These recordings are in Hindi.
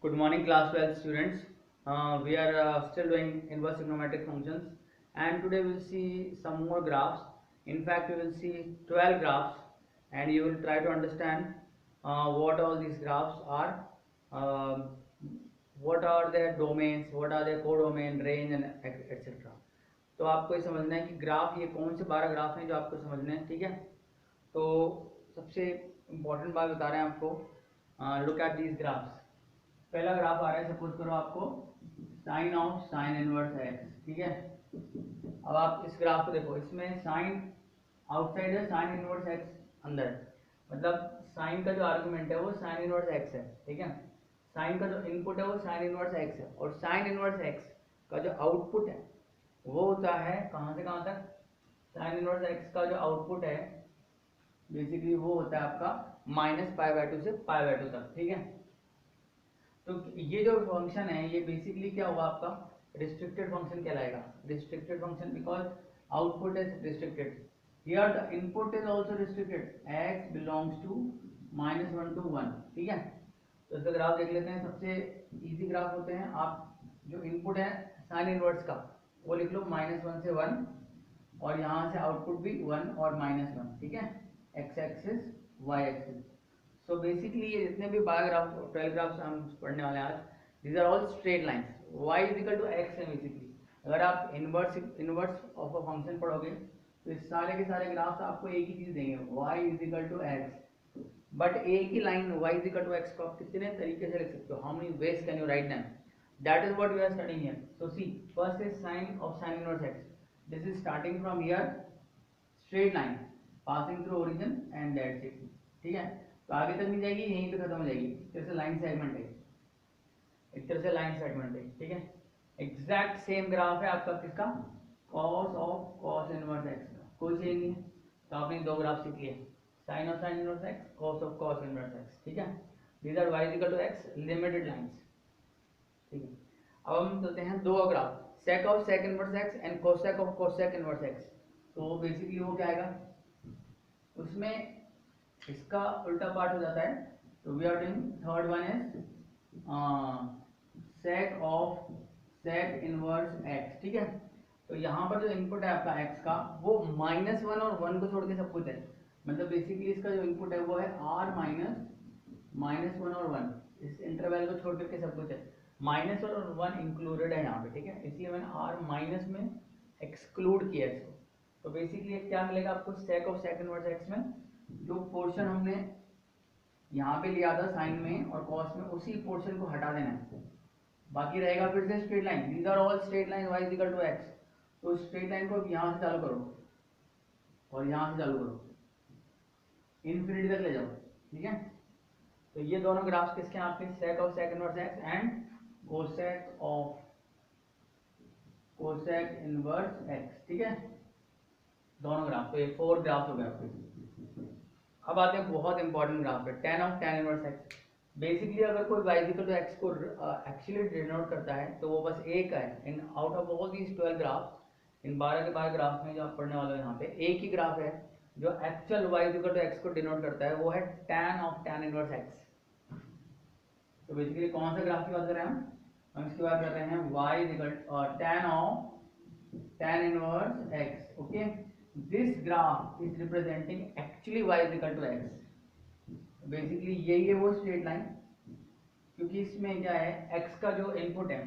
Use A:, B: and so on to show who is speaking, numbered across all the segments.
A: Good morning, class 12 students. We are still doing inverse trigonometric functions, and today we'll see some more graphs. In fact, we will see 12 graphs, and you will try to understand what all these graphs are, um, what are their domains, what are their codomain, range, and etc. तो आपको ये समझना है कि ग्राफ ये कौन से 12 ग्राफ हैं जो आपको समझने हैं, ठीक है। तो सबसे इम्पोर्टेंट बात बता रहे हैं आपको, लुक एट दीज ग्राफ्स। पहला ग्राफ आ रहा है, सपोज करो आपको sine of sine inverse x, ठीक है। अब आप इस ग्राफ को देखो, इसमें साइन आउटसाइड है, साइन इनवर्स एक्स अंदर है। मतलब साइन का जो आर्गुमेंट है वो साइन इनवर्स एक्स है, ठीक है। साइन का जो इनपुट है वो साइन इनवर्स एक्स है, और साइन इनवर्स एक्स का जो आउटपुट है वो होता है कहाँ से कहाँ तक। साइन इनवर्स एक्स का जो आउटपुट है बेसिकली वो होता है आपका -π/2 से π/2 तक, ठीक है। तो ये जो फंक्शन है ये बेसिकली क्या होगा, आपका रिस्ट्रिक्टेड फंक्शन कहलाएगा। Restricted function because output is restricted, here the input is also restricted, x belongs to -1 to 1, ठीक है। तो इसका ग्राफ देख लेते हैं। सबसे इजी ग्राफ होते हैं, आप जो इनपुट है साइन इनवर्स का वो लिख लो -1 से 1, और यहाँ से आउटपुट भी 1 और -1, ठीक है। x axis y axis. So basically ये जितने भी 12 ग्राफ्स हम पढ़ने वाले हैं आज, these are all straight lines. y is equal to x है बेसिकली। अगर आप इनवर्स ऑफ अ फंक्शन पढ़ोगे तो इस सारे के सारे ग्राफ्स आपको एक ही चीज देंगे, y is equal to x। But एक ही line y is equal to x को आप कितने तरीके से लिख सकते हो, how many ways can you write them, that is what we are studying here. So see, first is sine of sine inverse x, this is starting from here, straight line passing through origin and that's it, ठीक है। तो आगे तक नहीं जाएगी, यहीं पे खत्म हो जाएगी। इस तरह से लाइन सेगमेंट है, एक तरह से लाइन सेगमेंट है, ठीक है। एग्जैक्ट सेम ग्राफ है आपका किसका, cos of cos inverse x का, कोई चेंज नहीं है। तो आपने दो ग्राफ सीख लिए, sine of sine inverse x, cos of cos inverse x, ठीक है। These are y equal to x limited lines, ठीक है। अब हम चलते हैं दो graph, sec of sec inverse x and cosec of cosec inverse x. तो बेसिकली वो क्या आएगा, उसमें इसका उल्टा पार्ट हो जाता है। तो we are doing third one is sec of sec inverse x, ठीक है। तो यहाँ पर जो इनपुट है आपका x का वो -1 और 1 को छोड़ के सब कुछ है। मतलब बेसिकली इसका जो इनपुट है वो है r -1 और 1, इस इंटरवल को छोड़ करके सब कुछ है। माइनस और 1 इंक्लूडेड है यहाँ पे, ठीक है। इसलिए मैंने r माइनस में एक्सक्लूड किया इसको। तो बेसिकली क्या मिलेगा आपको, sec of sec inverse x में जो पोर्शन हमने यहाँ पे लिया था साइन में और कॉस में, उसी पोर्शन को हटा देना है, बाकी रहेगा फिर से straight line. These are all straight line y equal to x। तो स्ट्रेट लाइन को यहाँ से चालू करो और यहाँ से चालू करो, इन्फिनिटी तक ले जाओ, ठीक है। तो ये दोनों ग्राफ्स किसके हैं आपके, sec of sec inverse x and cosec of cosec inverse x, ठीक है। दोनों ग्राफ, तो ये 4 ग्राफ हो गए आपके। अब आते हैं बहुत इंपॉर्टेंट ग्राफ पे, tan of tan inverse x। Basically अगर कोई y इक्वल टू x को एक्चुअली डिनोट करता है तो वो बस एक है, इन out of all these 12 graphs, इन 12 के 12 ग्राफ में जो आप पढ़ने वाले हो यहाँ पे एक ही ग्राफ है जो actual y equal to x को डिनोट करता है, वो है tan of tan inverse x। तो बेसिकली कौन सा ग्राफ की बात कर रहे हैं हम इसकी बात कर रहे हैं y equal tan of tan inverse x, okay. This graph is representing actually y is equal to x. Basically यही है वो स्ट्रेट लाइन, क्योंकि इसमें क्या है, x का जो इनपुट है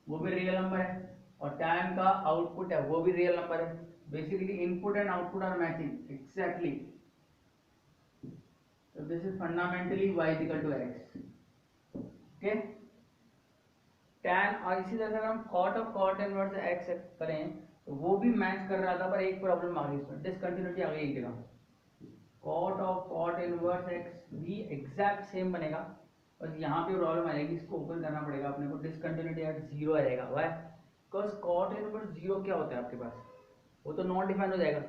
A: वो भी रियल नंबर है और tan का आउटपुट है वो भी रियल नंबर है। Basically input and output are matching exactly. तो this is fundamentally y is equal to x, okay. tan, और इसी तरह से अगर हम cot of cot inverse x करें तो वो भी मैच कर रहा था, पर एक प्रॉब्लम आ गई इसमें, डिसकंटिन्यूटी आ गई एक जगह। Cot of cot inverse x भी एग्जैक्ट सेम बनेगा, बस यहाँ पे प्रॉब्लम आएगी, इसको ओपन करना पड़ेगा अपने को, डिसकंटिन्यूटी एट 0 आएगा। व्हाई, बिकॉज कॉट इनवर्स 0 क्या होता है आपके पास, वो तो नॉट डिफाइंड हो जाएगा,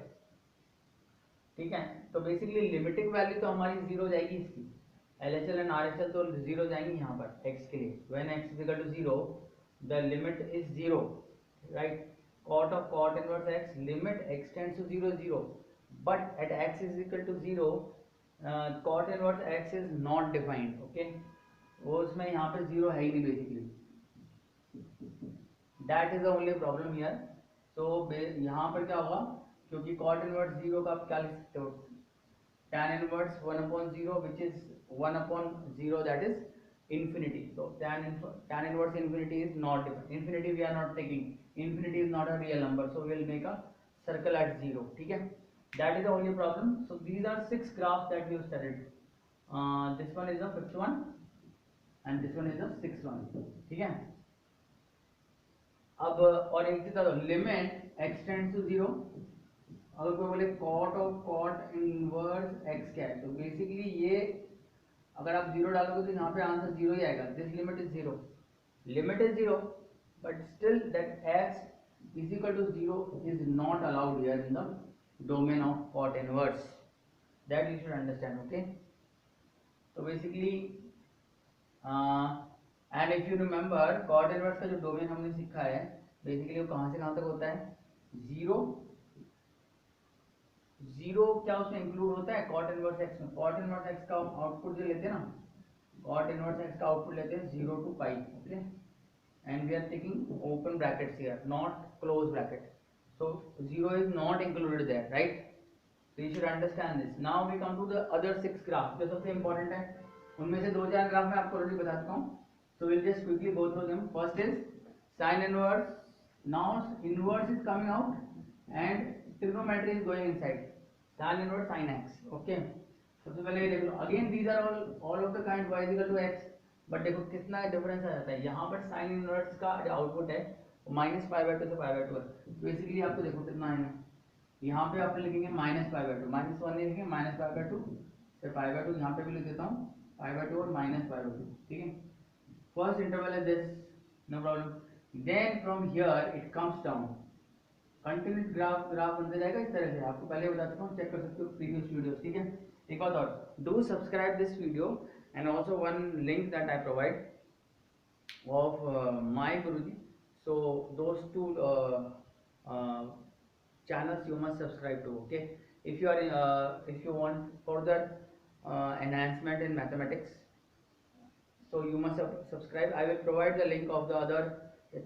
A: ठीक है। तो बेसिकली लिमिटिंग वैल्यू तो हमारी 0 हो जाएगी इसकी, LHL एंड RHL तो 0 जाएंगी यहाँ पर x के लिए। When x is equal to 0 the limit is 0, right. cot of cot inverse x, limit x tends to 0 0, but at x is equal to 0 cot inverse x is not defined, okay। वो उसमें यहाँ पे जीरो है ही नहीं basically, that is the only problem here. So यहाँ पर क्या होगा, क्योंकि कॉट इनवर्स जीरो का आप क्या लिख सकते हो, tan inverse 1 upon 0 which is 1 upon 0, that is infinity. So tan inverse infinity is not different. Infinity we are not taking, infinity is not a real number, so we will make a circle at 0. ठीक है, that is the only problem. So these are 6 graphs that we have studied. This one is the 5th one and this one is the 6th one. ठीक है, अब और एक चीज बता दो, लिमिट x टेंड्स टू 0, अगर कोई बोले cot of cot inverse x क्या है, तो बेसिकली ये अगर आप जीरो डालोगे तो यहाँ पे आंसर जीरो ही आएगा। This limit is zero, limit is zero, but still that x is equal to zero is not allowed here in the domain of cot inverse, that you should understand. Okay, तो basically and if you remember cot inverse का जो डोमेन हमने सीखा है, बेसिकली वो कहाँ से कहाँ तक होता है, जीरो जीरो क्या उसमें इंक्लूड होता है कॉट इनवर्स एक्स में। कॉट इनवर्स एक्स का आउटपुट जो लेते हैं ना, कॉट इनवर्स एक्स का आउटपुट लेते हैं 0 to pi, okay, and we are taking open brackets here, not close bracket, so 0 is not included there, right. So you should understand this. Now we come to the other 6 graphs जो सबसे important है, उनमें से 2-4 ग्राफ मैं आपको ऑलरेडी बता चुका हूँ, so we'll just quickly go through them. First is sin inverse. Now inverse is coming out and trigonometry is going inside. Tan inverse sin x. Okay. सबसे पहले ये देख लो, again these are all of the kind y is equal to x, but देखो कितना डिफरेंस आ जाता है। यहाँ पर sin inverse का जो आउटपुट है वो -π/2 से π/2 है, बेसिकली आपको देखो कितना है, यहाँ पे आप लिखेंगे -π/2, -1 नहीं लिखेंगे, -π/2 से π/2, यहाँ पे भी लिख देता हूँ π/2 और -π/2, ठीक है। फर्स्ट इंटरवल है this, no problem, then from here it comes down, continuous graph बनते जाएगा इस तरह से, आपको पहले बता चुका हूँ, चेक कर सकते हो प्रीवियस वीडियोस, ठीक है। एक बात और, do subscribe this video and also one link that I provide of my Guruji, so those two channels you must subscribe to, okay, if you are if you want further enhancement in mathematics, so you must subscribe. I will provide the link of the other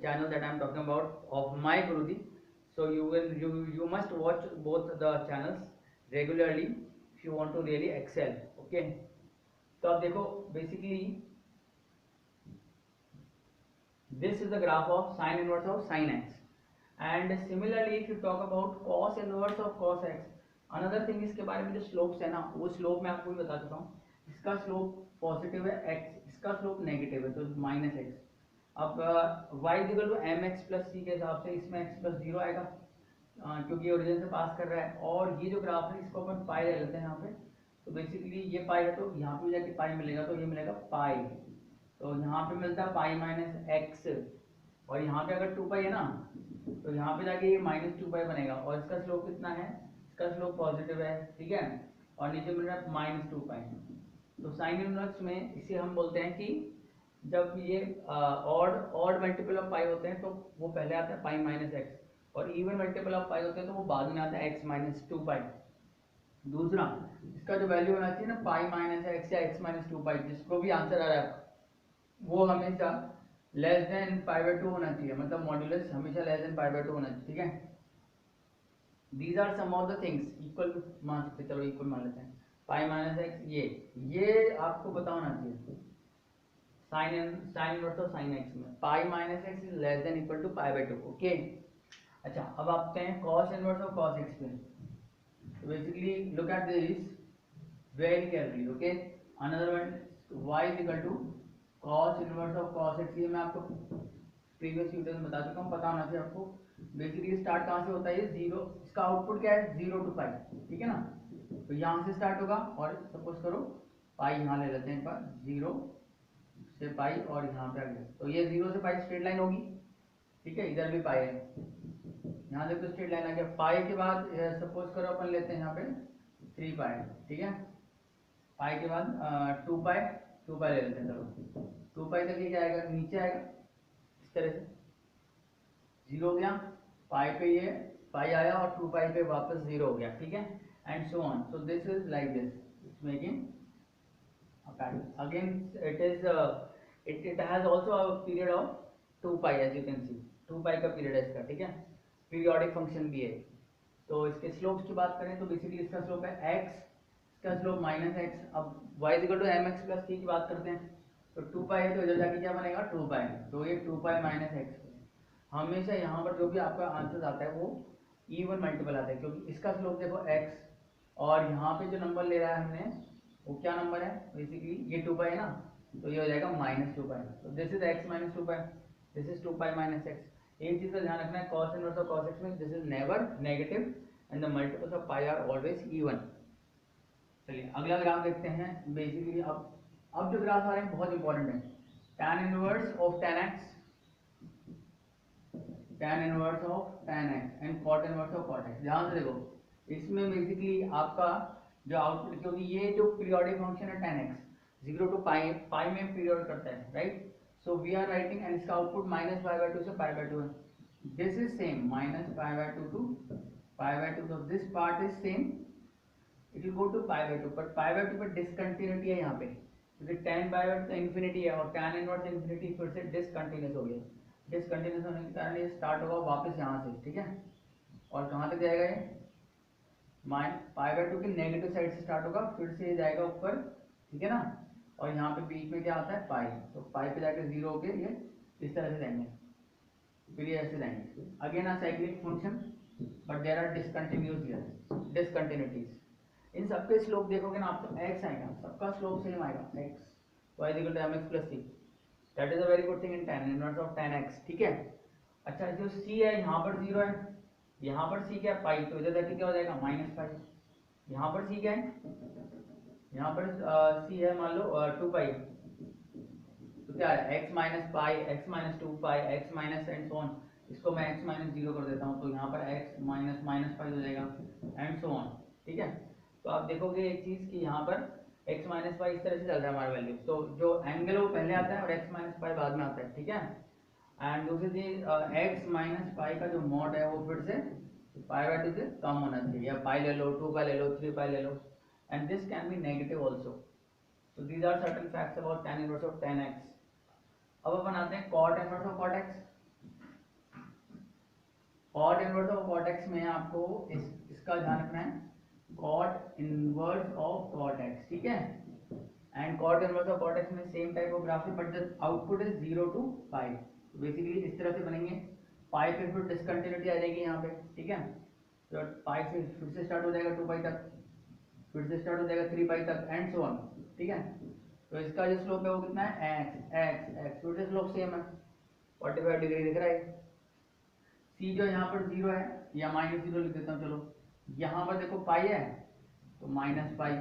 A: channel that I am talking about of my Guruji, so you must watch both the channels regularly if you want to really excel, okay। तो अब देखो basically this is the graph of sin inverse of sin x, and similarly if you talk about cos inverse of cos x, another thing, इसके बारे में जो स्लोप्स है ना, वो स्लोप मैं आपको भी बता चुका हूँ, इसका स्लोप पॉजिटिव है x, इसका स्लोप नेगेटिव है, तो -x। अब y equal to mx plus c के हिसाब से इसमें x प्लस 0 आएगा, क्योंकि ओरिजिन से पास कर रहा है, और ये जो ग्राफ है इसको अपन पाई ले लेते हैं यहाँ पे, तो बेसिकली ये पाई है, तो यहाँ पे जाके पाई मिलेगा, तो ये मिलेगा पाई, तो यहाँ पे मिलता है पाई माइनस एक्स, और यहाँ पे अगर 2 पाई है ना, तो यहाँ पे जाके ये -2 पाई बनेगा, और इसका स्लोप कितना है, इसका स्लोप पॉजिटिव है, ठीक है, और नीचे मिल रहा है -2 पाई। तो साइन इनवर्स में इसे हम बोलते हैं कि जब ये ऑड मल्टीपल ऑफ पाई होते हैं तो वो पहले आता है पाई माइनस एक्स, और इवन मल्टीपल ऑफ पाई होते हैं तो वो बाद में आता है x माइनस 2 पाई। दूसरा, इसका जो वैल्यू होना चाहिए ना पाई माइनस एक्स या x माइनस 2 पाई, जिसको भी आंसर आ रहा है वो हमेशा लेस देन π/2 होना चाहिए, मतलब मॉड्यूलस हमेशा लेस देन π/2 होना चाहिए, ठीक है। These are some of the things, equal मान सकते, चलो इक्वल मान लेते हैं, पाई माइनस एक्स, ये आपको पता होना चाहिए, sine inverse of sine x में pi minus x is less than equal to π/2, okay. अच्छा, अब आते हैं cos inverse of cos x पे, तो basically look at this very carefully, okay. Another one y is equal to cos inverse of cos x, ये मैं आपको प्रीवियस वीडियो में बता चुका हूँ, पता होना चाहिए आपको। बेसिकली स्टार्ट कहाँ से होता है, ये 0, इसका आउटपुट क्या है 0 to पाई, ठीक है ना, तो यहाँ से स्टार्ट होगा, और सपोज करो पाई यहाँ ले लेते हैं एक बार, 0 से पाई और यहाँ पे आ गया, तो ये 0 से पाई स्ट्रेट लाइन होगी, ठीक है, इधर भी पाई है, यहाँ से तो स्ट्रेट लाइन आ गया। पाई के बाद सपोज करो अपन लेते हैं यहाँ पे 3 पाई, ठीक है, पाई के बाद 2 पाई ले लेते हैं, चलो 2 पाई तक ये क्या आएगा, नीचे आएगा इस तरह से, 0 हो गया, पाई पे ये पाई आया और 2 पाई पे वापस 0 हो गया, ठीक है, and so on, so this is like this, it's making again it is it has also a period of 2 pi, as you can see 2 pi का पीरियड है इसका, ठीक है, पीरियोडिक फंक्शन भी है। तो इसके स्लोप्स की बात करें तो बेसिकली इसका स्लोप है x, इसका स्लोप माइनस एक्स। अब y equal to m x plus c की बात करते हैं तो 2 पाई है तो इधर जाके क्या बनेगा 2 पाई, तो ये 2 पाई माइनस एक्स। हमेशा यहाँ पर जो भी आपका आंसर आता है वो इवन मल्टीपल आता है, क्योंकि इसका स्लोप देखो x और यहाँ पे जो नंबर ले रहा है हमने वो क्या नंबर है, बेसिकली ये 2 पाई है ना, तो ये हो जाएगा माइनस 2 पाई। तो this is x minus 2 pi, this is 2 pi minus x. एक चीज का ध्यान रखना है, cos inverse of cos x में this is never negative and the multiples of pi are always even. चलिए अगला ग्राफ देखते हैं। बेसिकली अब जो ग्राफ आ रहे हैं बहुत इंपॉर्टेंट है, tan inverse of tan x, tan inverse of tan x and cot inverse of cot x। ध्यान से देखो इसमें बेसिकली आपका जो आउटपुट, क्योंकि ये जो पीरियोडिक फंक्शन है tan x 0 to pi, pi में पीरियड करता है, right. So we are writing and इसका आउटपुट माइनस पाई बाय 2 से पाई बाय 2 है। This is same minus pi by 2 to pi by 2, तो this part is same, it will go to pi by 2, but pi by 2 पर डिसकंटिन्यूटी है यहाँ पे, क्योंकि tan पाई बाय 2 तो इन्फिनिटी है और tan इनवर्स इन्फिनिटी फिर से डिसकंटिन्यूस हो गया। डिसकंटिन्यूस होने के कारण ये स्टार्ट होगा वापस यहाँ से, ठीक है, और कहाँ तक जाएगा ये पाई बाय 2 की नेगेटिव साइड से स्टार्ट होगा, फिर से ये जाएगा ऊपर, ठीक है ना, और यहाँ पे बीच में क्या आता है पाई, तो पाई पे जाके 0 हो के ये इस तरह से जाएंगे, फिर ये ऐसे जाएंगे। Again a cyclic function but there are discontinuous here, discontinuities. इन सबके स्लोप देखोगे ना आपको x आएगा, सबका स्लोप सेम आएगा x, y equal to mx plus c। That is a very good thing in tan inverse of tan x, ठीक है। अच्छा जो c है यहाँ पर 0 है, यहाँ पर c क्या है पाई, तो इधर जाके क्या हो जाएगा माइनस पाई। यहाँ पर c क्या है, यहाँ पर c है मान लो 2 पाई, तो क्या है x minus pi, x minus 2 pi, x minus and so on. इसको मैं x माइनस 0 कर देता हूँ, तो यहाँ पर x माइनस माइनस पाई हो जाएगा एंड सो ऑन, ठीक है। तो आप देखोगे एक चीज कि यहाँ पर x माइनस पाई इस तरह से चल रहा है हमारा वैल्यू, तो जो एंगल है वो पहले आता है और x माइनस पाई बाद में आता है, ठीक है। एंड दूसरी चीज x माइनस पाई का जो मॉड है वो फिर से पाई बाय 2 से कम होना चाहिए, या पाई ले लो, 2 पाई ले लो, 3 पाई ले लो, and this can be negative also. So these are certain facts about tan inverse of tan x. अब अपन आते हैं cot inverse of cot x. cot inverse of cot x में आपको इसका ध्यान रखना है, cot inverse of cot x, ठीक है। And cot inverse of cot x में सेम टाइप ऑफ ग्राफ है but the output is 0 to pi, basically इस तरह से बनेंगे। पाई पे फिर डिसकंटिन्यूटी आ जाएगी यहाँ पे, ठीक है, तो पाई से फिर से स्टार्ट हो जाएगा 2 पाई तक, फिर से स्टार्ट हो जाएगा 3 पाई तक एंड सो ऑन, ठीक है। तो इसका जो स्लोप है वो कितना है x x x, फिर से स्लोप सेम है 45 डिग्री दिख रहा है। c जो यहाँ पर 0 है या माइनस 0 लिख देता हूँ, चलो यहाँ पर देखो पाई है तो माइनस पाई,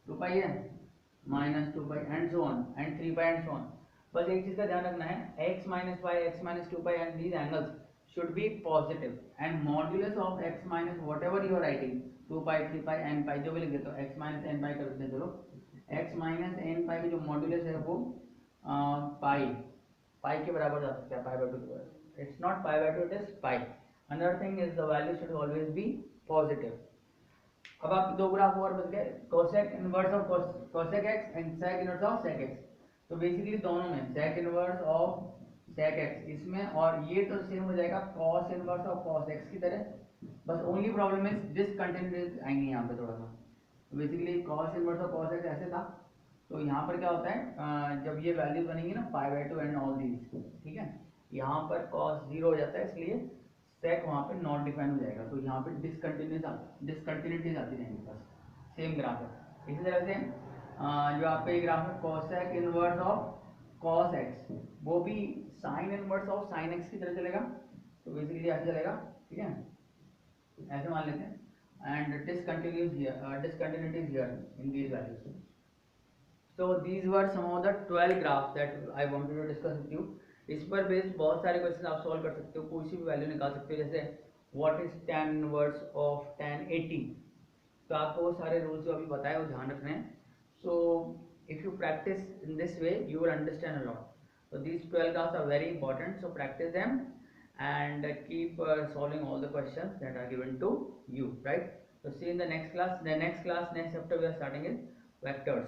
A: 2 पाई है minus 2 pi and so on and 3 pi and so on. बस एक चीज का ध्यान रखना है, x minus pi, x minus 2 pi and these angles should be positive and modulus of x minus whatever you are writing 2 pi 3 pi n pi जो भी लिख देते हो x minus n pi कर देते हैं, चलो x minus n pi की जो मॉड्यूलस है वो पाई के बराबर जा सकता है, पाई बाय 2 के बराबर। It's not pi by 2, it is pi. Another thing is the value should always be positive. अब आप दो ग्राफ और बच गए, cosec inverse of cosec x and sec inverse of sec x। तो बेसिकली दोनों में sec inverse of sec x इसमें, और ये तो सेम हो जाएगा cos inverse of cos x की तरह, बस ओनली प्रॉब्लम इज डिसकंटिन्यूटीज आएंगे यहाँ पे थोड़ा सा। तो basically cos inverse of cos x ऐसे था, तो यहाँ पर क्या होता है जब ये वैल्यू बनेंगी ना पाई बाय 2 एंड ऑल दीज, ठीक है, यहाँ पर cos 0 हो जाता है, इसलिए sec वहाँ पे नॉट डिफाइन हो जाएगा, तो यहाँ पे डिसकंटिन्यूटीज आती रहेंगी, बस सेम ग्राफ है। इसी तरह से जो आपका ये ग्राफ है cosec inverse of cos x, वो भी sin inverse of sin x की तरह चलेगा, तो बेसिकली ऐसे चलेगा, ठीक है, ऐसे मान लेते हैं। And discontinuities here in these values. So these were some of the 12 graphs that I wanted to discuss with you. इस पर बेस्ड बहुत सारे क्वेश्चन आप सॉल्व कर सकते हो, कोई सी भी वैल्यू निकाल सकते हो, जैसे what is tan inverse of tan 80, तो आपको वो सारे रूल्स जो अभी बताए वो ध्यान रखने हैं। सो if you practice in this way you will understand a lot. So these 12 graphs are very important, so practice them and keep solving all the questions that are given to you, right? So see you in the next class. The next chapter we are starting is vectors.